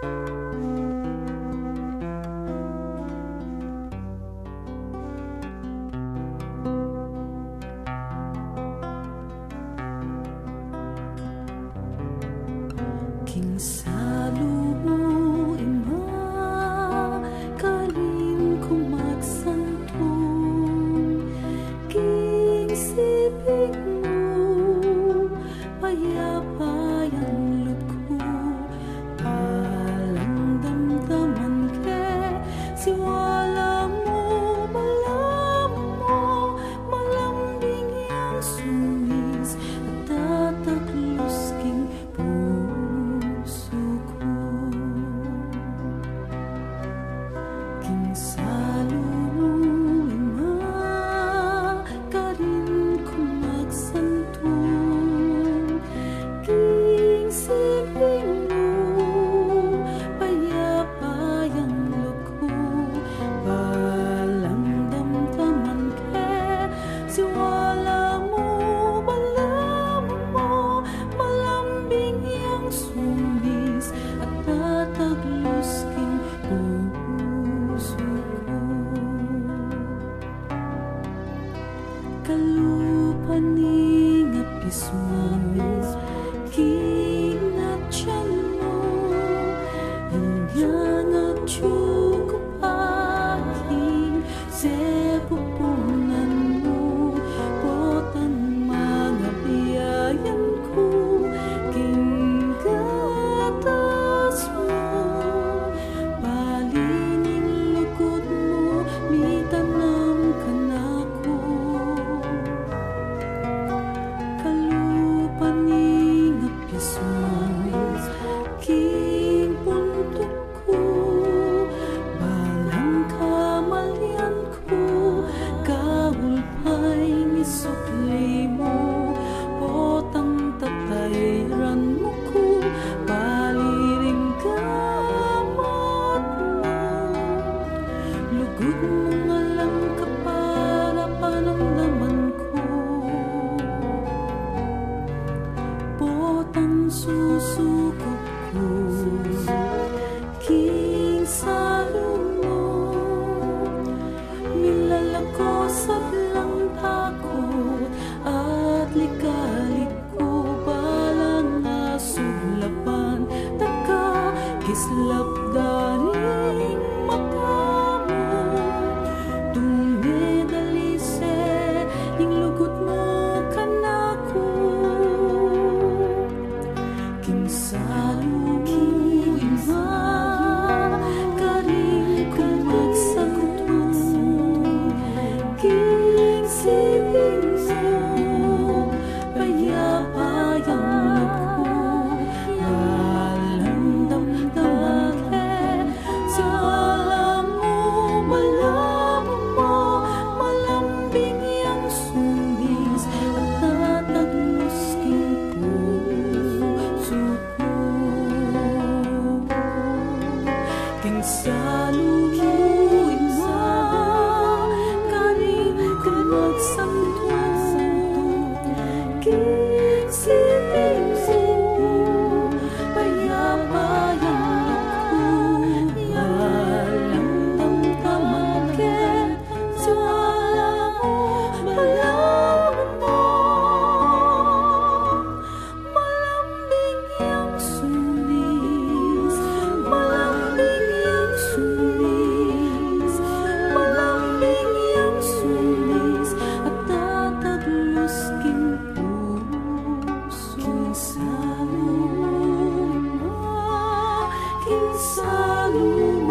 King salubungin mo, karin kong magsantong. King siping mo, payapayang loob ko. Alang damdaman ke, siwala mo, malam mo, malambing yang sumis, at tataklos king king salubungin mo, karin kong magsantong. King siping mo, payapayang loob ko. Balang damdaman ke, siwala mo, malam mo, malambing yang sumis, at tataglos king kalupaning apis mo, king at tiyan mo, hinggang at tiyukupaking sepupunan mo, potan mga biyayan ko, king gatas mo, balining lukod mo, mitanam ka na ko. Kalupaning apis mo, king puntok ko, balang kamalyan ko, kaulpay nisukli mo, potang tatayran mo ko, baliring gamot mo, lugod mong alam ka para panamdaman ko, potang susukot ko, king salubong, milalakos at lang takot, at likaliko, balang asuglapan, taka, kislap daring mata mo, tumedalise, ning lugot mo kanako. King salubungin mo, karin kong magsantong. King siping mo, payapayang loob ko. Balang damdaman ke, siwala mo, malam mo, malambing yang sumis, at tataglos king puso ko. King salubungin mo, karin kong magsantong. King siping mo, payapayang loob ko. Balang damdaman ke, siwala mo, malam mo, malambing yang sumis, malambing yang sumis, malambing yang sumis, at tataglos king puso. King salubong mo, king salubong